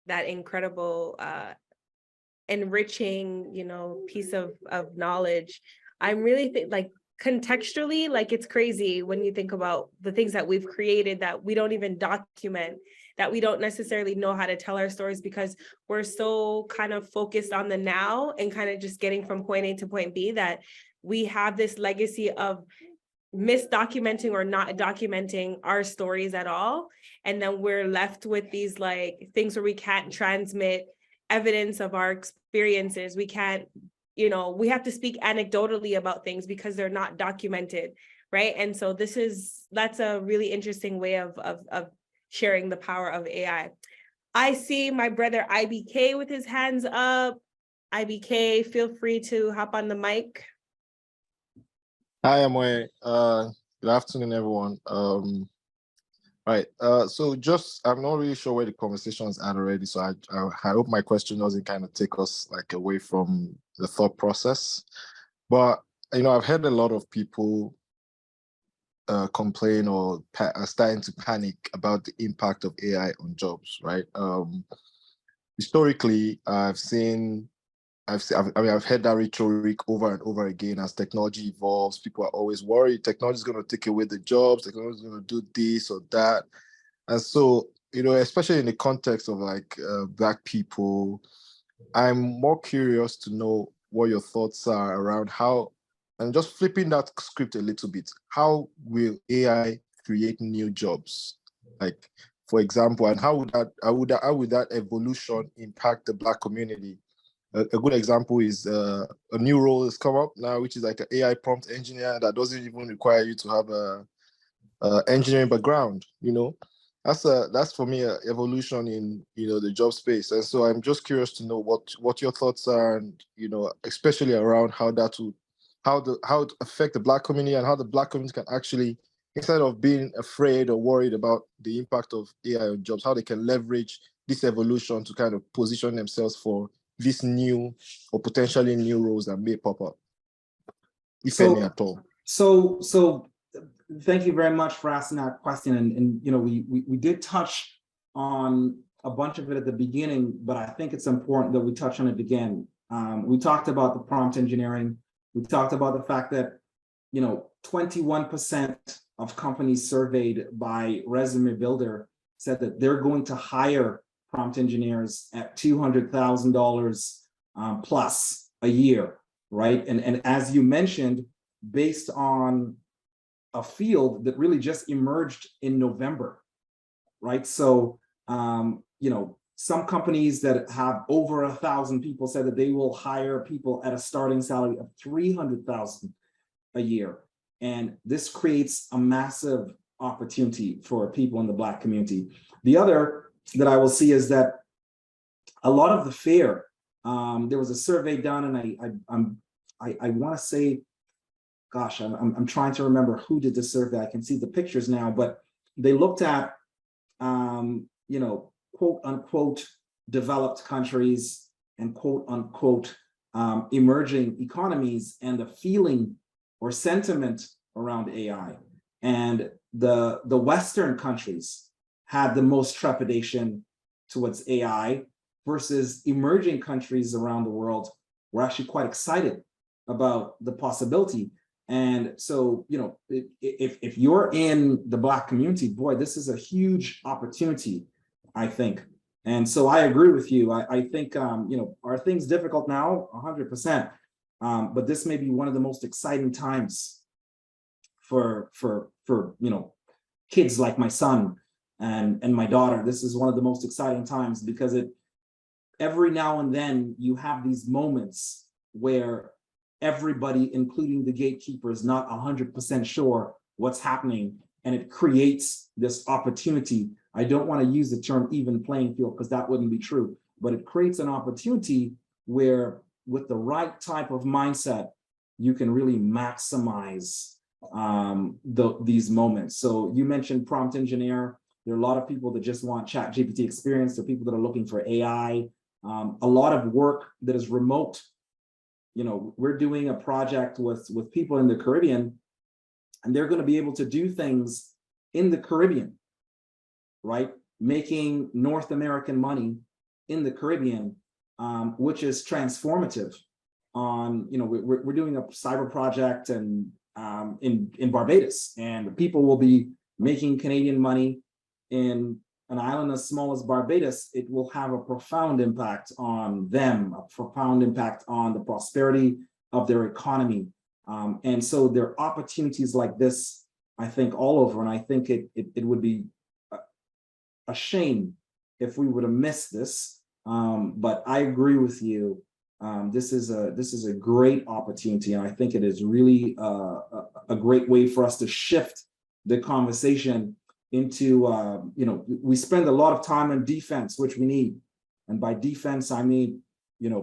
that incredible enriching, you know, piece of knowledge. I'm really like contextually, like it's crazy when you think about the things that we've created that we don't even document, that we don't necessarily know how to tell our stories because we're so kind of focused on the now and kind of just getting from point A to point B, that we have this legacy of misdocumenting or not documenting our stories at all. And then we're left with these like things where we can't transmit evidence of our experiences. We can't, you know, we have to speak anecdotally about things because they're not documented, right? And so that's a really interesting way of sharing the power of AI. I see my brother IBK with his hands up. IBK, feel free to hop on the mic. Hi, Amoy. Good afternoon, everyone. Right. So I'm not really sure where the conversation's at already. So I hope my question doesn't kind of take us like away from the thought process. But you know, I've heard a lot of people complain or starting to panic about the impact of AI on jobs. Right. Historically, I've heard that rhetoric over and over again. As technology evolves, people are always worried technology is going to take away the jobs, technology is going to do this or that. And so, you know, especially in the context of like Black people, I'm more curious to know what your thoughts are around how, and just flipping that script a little bit, how will AI create new jobs? Like, for example, and how would that evolution impact the Black community? A good example is a new role has come up now, which is like an AI prompt engineer that doesn't even require you to have a engineering background. You know, that's for me an evolution in, you know, the job space. And so I'm just curious to know what your thoughts are, and you know, especially around how it affect the Black community, and how the Black community can actually, instead of being afraid or worried about the impact of AI on jobs, how they can leverage this evolution to kind of position themselves for these new or potentially new roles that may pop up, if any at all. So thank you very much for asking that question. And you know, we did touch on a bunch of it at the beginning, but I think it's important that we touch on it again. We talked about the prompt engineering. We talked about the fact that, you know, 21% of companies surveyed by Resume Builder said that they're going to hire prompt engineers at $200,000 plus a year, right? And as you mentioned, based on a field that really just emerged in November, right? So, you know, some companies that have over 1,000 people said that they will hire people at a starting salary of $300,000 a year. And this creates a massive opportunity for people in the Black community. The other that I will see is that a lot of the fear, there was a survey done, and I want to say, gosh, I'm trying to remember who did the survey. I can see the pictures now, but they looked at, you know, quote unquote, developed countries and quote unquote, emerging economies, and the feeling or sentiment around AI. And the Western countries had the most trepidation towards AI, versus emerging countries around the world were actually quite excited about the possibility. And so, you know, if you're in the Black community, boy, this is a huge opportunity, I think. And so I agree with you. I think, you know, are things difficult now? 100%. But this may be one of the most exciting times for kids like my son and my daughter. This is one of the most exciting times because every now and then you have these moments where everybody, including the gatekeeper, is not 100% sure what's happening, and it creates this opportunity. I don't want to use the term even playing field because that wouldn't be true, but it creates an opportunity where with the right type of mindset, you can really maximize these moments. So you mentioned prompt engineer. There are a lot of people that just want ChatGPT experience. There are people that are looking for AI. A lot of work that is remote. We're doing a project with people in the Caribbean, and they're going to be able to do things in the Caribbean, right? Making North American money in the Caribbean, which is transformative. We're doing a cyber project and in Barbados, and people will be making Canadian money in an island as small as Barbados. It will have a profound impact on them, a profound impact on the prosperity of their economy. And so there are opportunities like this, I think, all over. And I think it would be a shame if we were to miss this. But I agree with you. This is a great opportunity, and I think it is really a great way for us to shift the conversation into, we spend a lot of time on defense, which we need. And by defense, I mean,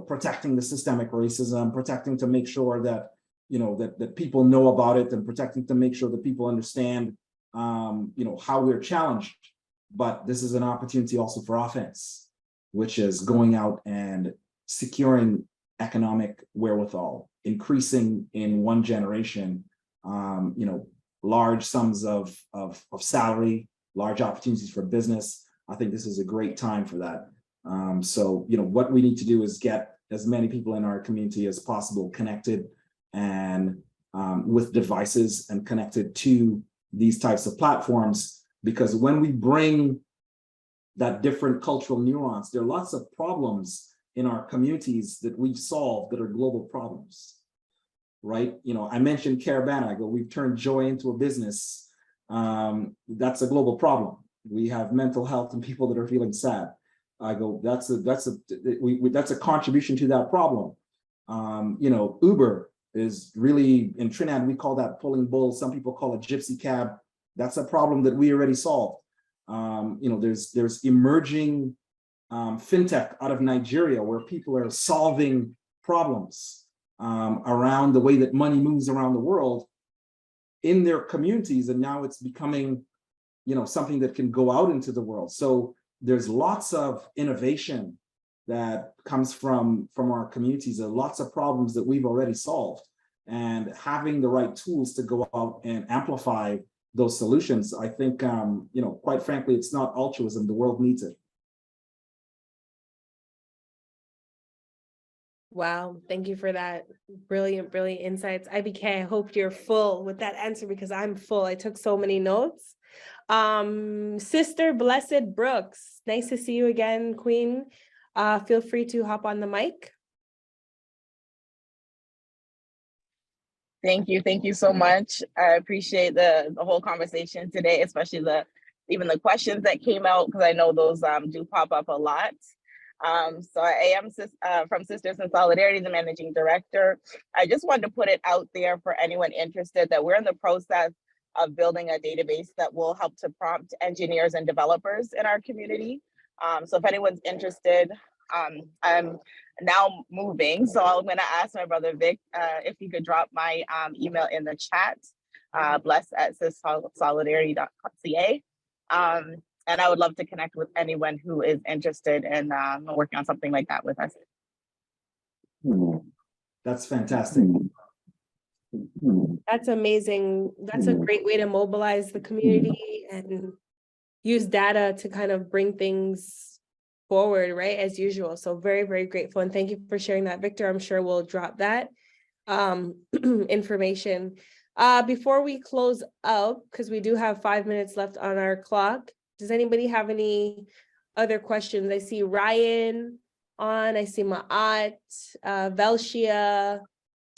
protecting the systemic racism, protecting to make sure that, that people know about it, and protecting to make sure that people understand, how we're challenged. But this is an opportunity also for offense, which is going out and securing economic wherewithal, increasing in one generation, large sums of salary, large opportunities for business. I think this is a great time for that. So, what we need to do is get as many people in our community as possible connected and with devices and connected to these types of platforms, because when we bring that different cultural nuance, there are lots of problems in our communities that we've solved that are global problems, right? I mentioned Caravana. I go, we've turned joy into a business. That's a global problem. We have mental health and people that are feeling sad. I go, that's a contribution to that problem. Uber is really, in Trinidad, we call that pulling bull. Some people call it gypsy cab. That's a problem that we already solved. There's emerging fintech out of Nigeria where people are solving problems around the way that money moves around the world in their communities, and now it's becoming, something that can go out into the world. So there's lots of innovation that comes from our communities, and lots of problems that we've already solved, and having the right tools to go out and amplify those solutions. I think, quite frankly, it's not altruism. The world needs it. Wow, thank you for that. Brilliant insights. IBK, I hope you're full with that answer because I'm full. I took so many notes. Sister Blessed Brooks, nice to see you again, Queen. Feel free to hop on the mic. Thank you so much. I appreciate the whole conversation today, especially even the questions that came out, because I know those do pop up a lot. So I am from Sisters in Solidarity, the managing director. I just wanted to put it out there for anyone interested that we're in the process of building a database that will help to prompt engineers and developers in our community. So if anyone's interested, I'm now moving, so I'm going to ask my brother Vic if he could drop my email in the chat, bless@sissolidarity.ca. And I would love to connect with anyone who is interested in working on something like that with us. That's fantastic. That's amazing. That's a great way to mobilize the community and use data to kind of bring things forward, right, as usual. So very grateful, and thank you for sharing that, Victor. I'm sure we'll drop that information. Before we close out, because we do have 5 minutes left on our clock, does anybody have any other questions? I see Ryan on, I see Ma'at, Velshia,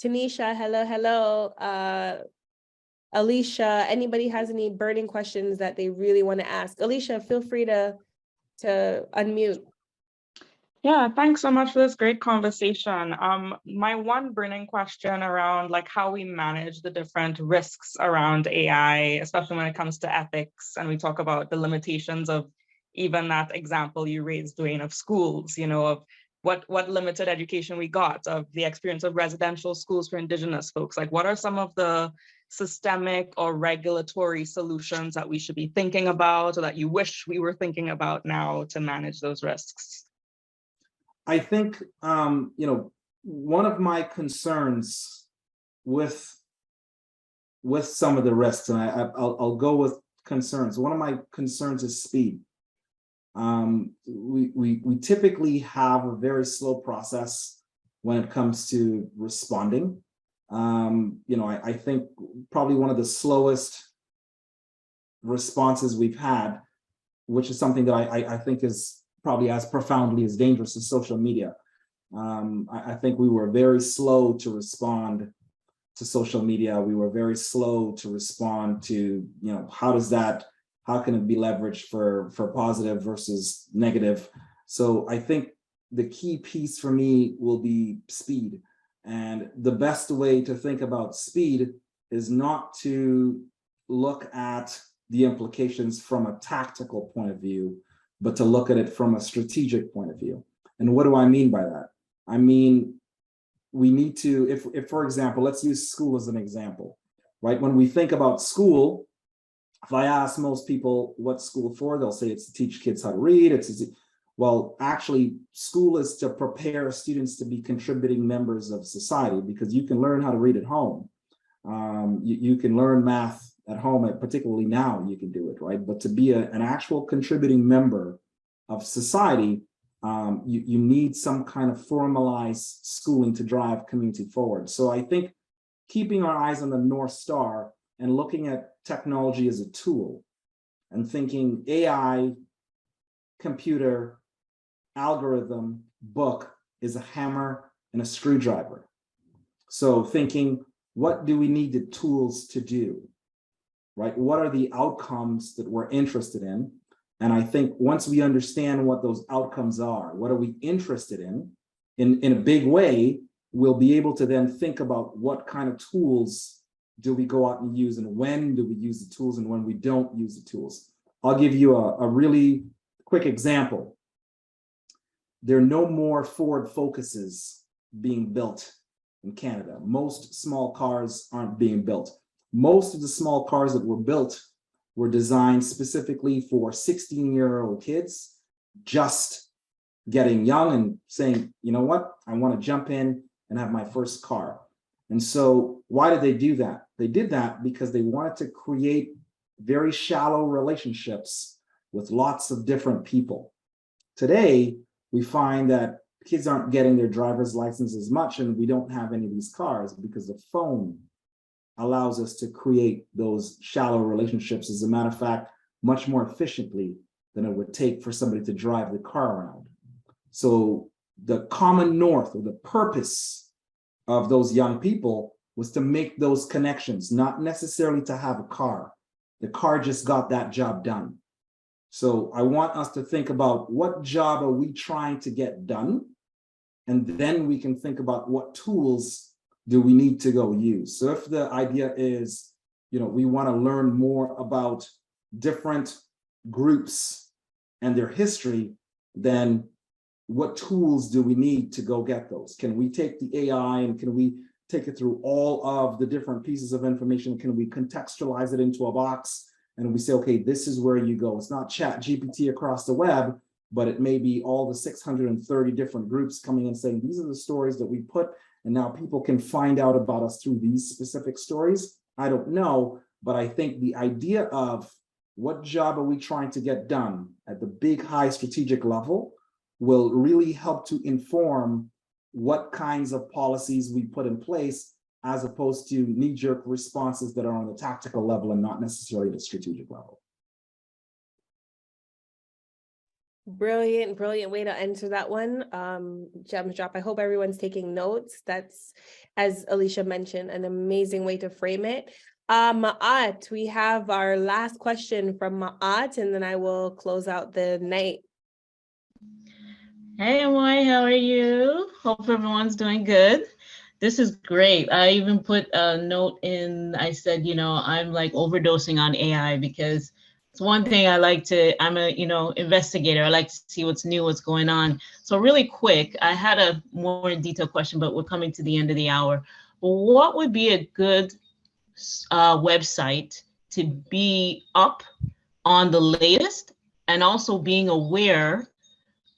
Tanisha, hello. Alicia, anybody has any burning questions that they really want to ask? Alicia, feel free to unmute. Yeah, thanks so much for this great conversation. My one burning question around like how we manage the different risks around AI, especially when it comes to ethics, and we talk about the limitations of even that example you raised, Dwayne, of schools, you know, of what limited education we got, of the experience of residential schools for Indigenous folks. Like, what are some of the systemic or regulatory solutions that we should be thinking about, or that you wish we were thinking about now to manage those risks? I think, one of my concerns with some of the risks, and I'll go with concerns. One of my concerns is speed. We typically have a very slow process when it comes to responding. I think probably one of the slowest responses we've had, which is something that I think is probably as profoundly as dangerous as social media. I think we were very slow to respond to social media. We were very slow to respond to, how can it be leveraged for positive versus negative? So I think the key piece for me will be speed. And the best way to think about speed is not to look at the implications from a tactical point of view, but to look at it from a strategic point of view. And what do I mean by that? I mean, we need to, if for example, let's use school as an example, right? When we think about school, if I ask most people what's school for, they'll say it's to teach kids how to read. Well, actually, school is to prepare students to be contributing members of society, because you can learn how to read at home. You can learn math at home, particularly now you can do it, right? But to be an actual contributing member of society, you need some kind of formalized schooling to drive community forward. So I think keeping our eyes on the North Star and looking at technology as a tool and thinking AI, computer, algorithm, book is a hammer and a screwdriver. So thinking, what do we need the tools to do, right? What are the outcomes that we're interested in? And I think once we understand what those outcomes are, what are we interested in a big way, we'll be able to then think about what kind of tools do we go out and use, and when do we use the tools, and when we don't use the tools. I'll give you a really quick example. There are no more Ford Focuses being built in Canada. Most small cars aren't being built. Most of the small cars that were built were designed specifically for 16-year-old kids just getting young and saying, you know what, I want to jump in and have my first car. And so why did they do that? They did that because they wanted to create very shallow relationships with lots of different people. Today, we find that kids aren't getting their driver's license as much, and we don't have any of these cars because the phone allows us to create those shallow relationships, as a matter of fact, much more efficiently than it would take for somebody to drive the car around. So the common north, or the purpose of those young people, was to make those connections, not necessarily to have a car. The car just got that job done. So I want us to think about what job are we trying to get done, and then we can think about what tools do we need to go use. So if the idea is, we want to learn more about different groups and their history, then what tools do we need to go get those? Can we take the AI and can we take it through all of the different pieces of information? Can we contextualize it into a box and we say, okay, this is where you go? It's not Chat GPT across the web, but it may be all the 630 different groups coming and saying, these are the stories that we put, and now people can find out about us through these specific stories. I don't know, but I think the idea of what job are we trying to get done at the big, high strategic level will really help to inform what kinds of policies we put in place, as opposed to knee-jerk responses that are on the tactical level and not necessarily the strategic level. Brilliant way to answer that one. Gems drop. I hope everyone's taking notes. That's, as Alicia mentioned, an amazing way to frame it. Ma'at, we have our last question from Ma'at, and then I will close out the night. Hey, Amoy, how are you? Hope everyone's doing good. This is great. I even put a note in, I said, I'm like overdosing on AI because it's one thing I like to, I'm a, investigator. I like to see what's new, what's going on. So really quick, I had a more detailed question, but we're coming to the end of the hour. What would be a good website to be up on the latest and also being aware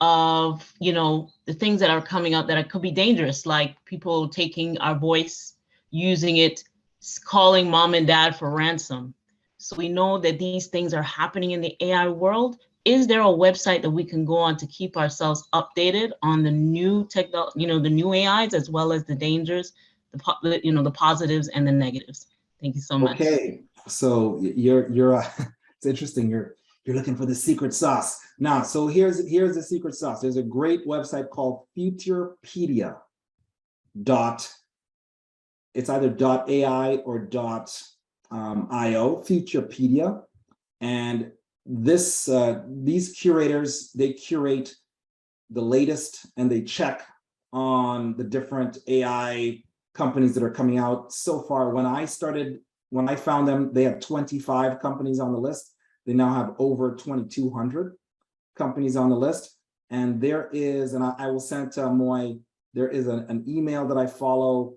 of the things that are coming out that could be dangerous, like people taking our voice, using it, calling mom and dad for ransom. So we know that these things are happening in the AI world. Is there a website that we can go on to keep ourselves updated on the new technology, the new AIs, as well as the dangers, the positives and the negatives? Thank you so much. Okay, so you're it's interesting. You're looking for the secret sauce. Now, so here's the secret sauce. There's a great website called Futurepedia. It's either .ai or .io, Futurepedia. And these curators, they curate the latest and they check on the different AI companies that are coming out. So far, when I found them, they had 25 companies on the list. They now have over 2,200 companies on the list. And there is, and I will send to Moy, there is an email that I follow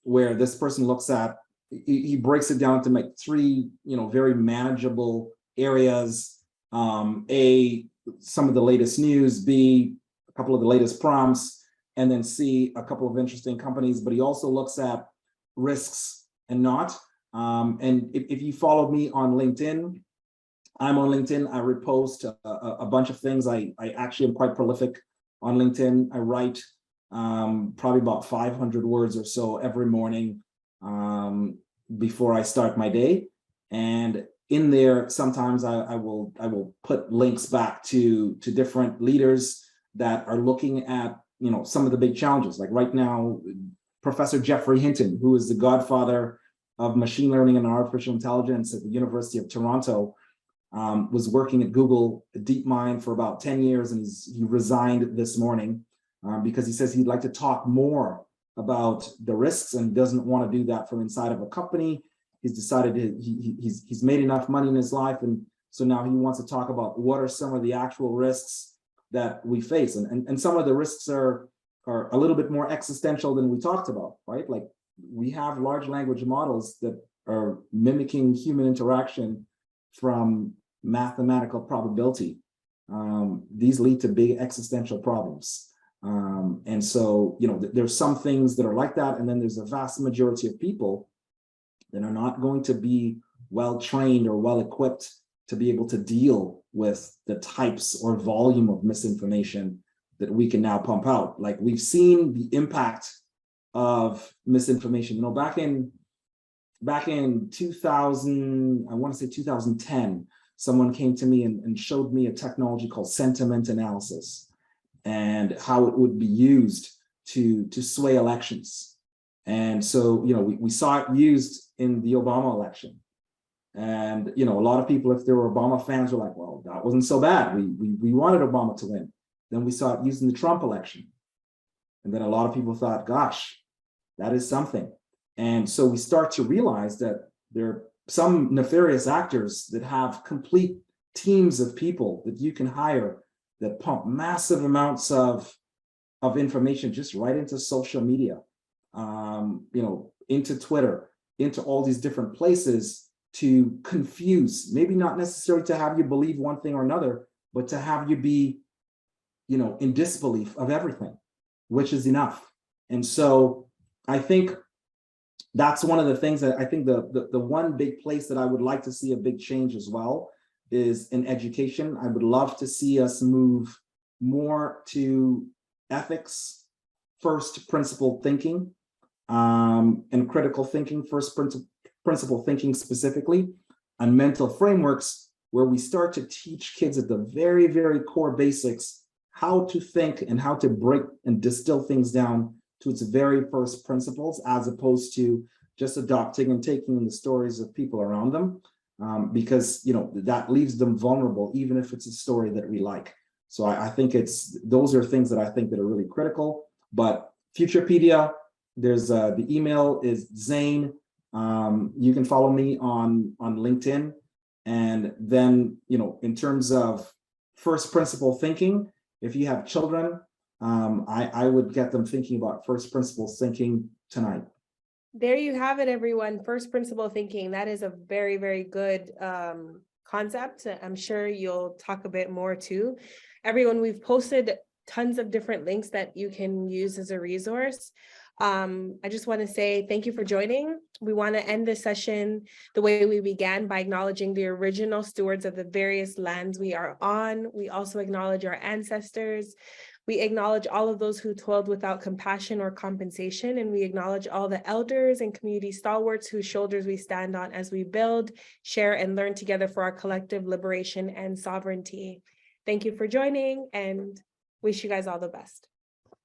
where this person looks at, he breaks it down to make three, very manageable areas. A, some of the latest news, B, a couple of the latest prompts, and then C, a couple of interesting companies. But he also looks at risks and not. And if you follow me on LinkedIn, I'm on LinkedIn. I repost a bunch of things. I actually am quite prolific on LinkedIn. I write probably about 500 words or so every morning before I start my day. And in there, sometimes I will put links back to different leaders that are looking at some of the big challenges. Like right now, Professor Jeffrey Hinton, who is the godfather of machine learning and artificial intelligence at the University of Toronto, was working at Google DeepMind for about 10 years, and he resigned this morning because he says he'd like to talk more about the risks and doesn't want to do that from inside of a company. He's decided he's made enough money in his life, and so now he wants to talk about what are some of the actual risks that we face, and some of the risks are a little bit more existential than we talked about, right? Like we have large language models that are mimicking human interaction from mathematical probability. These lead to big existential problems. And so, there's some things that are like that. And then there's a vast majority of people that are not going to be well trained or well equipped to be able to deal with the types or volume of misinformation that we can now pump out. Like we've seen the impact of misinformation. Back in 2000, I want to say 2010, someone came to me and showed me a technology called sentiment analysis and how it would be used to sway elections. And so, we saw it used in the Obama election. And, a lot of people, if they were Obama fans, were like, well, that wasn't so bad. We wanted Obama to win. Then we saw it used in the Trump election. And then a lot of people thought, gosh, that is something. And so we start to realize that there are some nefarious actors that have complete teams of people that you can hire that pump massive amounts of information just right into social media, into Twitter, into all these different places to confuse, maybe not necessarily to have you believe one thing or another, but to have you be, in disbelief of everything, which is enough. And so I think that's one of the things that I think the one big place that I would like to see a big change as well is in education. I would love to see us move more to ethics, first principle thinking, and critical thinking, first principle thinking specifically, and mental frameworks where we start to teach kids at the very, very core basics how to think and how to break and distill things down to its very first principles, as opposed to just adopting and taking in the stories of people around them, because that leaves them vulnerable, even if it's a story that we like. So I think those are things that I think that are really critical. But Futurepedia, there's the email is Zane. You can follow me on LinkedIn. And then, in terms of first principle thinking, if you have children, I would get them thinking about first principles thinking tonight. There you have it, everyone. First principle thinking. That is a very, very good concept. I'm sure you'll talk a bit more too. Everyone, we've posted tons of different links that you can use as a resource. I just want to say thank you for joining. We want to end this session the way we began, by acknowledging the original stewards of the various lands we are on. We also acknowledge our ancestors. We acknowledge all of those who toiled without compassion or compensation, and we acknowledge all the elders and community stalwarts whose shoulders we stand on as we build, share, and learn together for our collective liberation and sovereignty. Thank you for joining, and wish you guys all the best.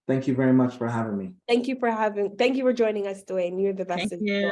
Thank you very much for having me. Thank you for joining us, Dwayne. You're the best. Thank you.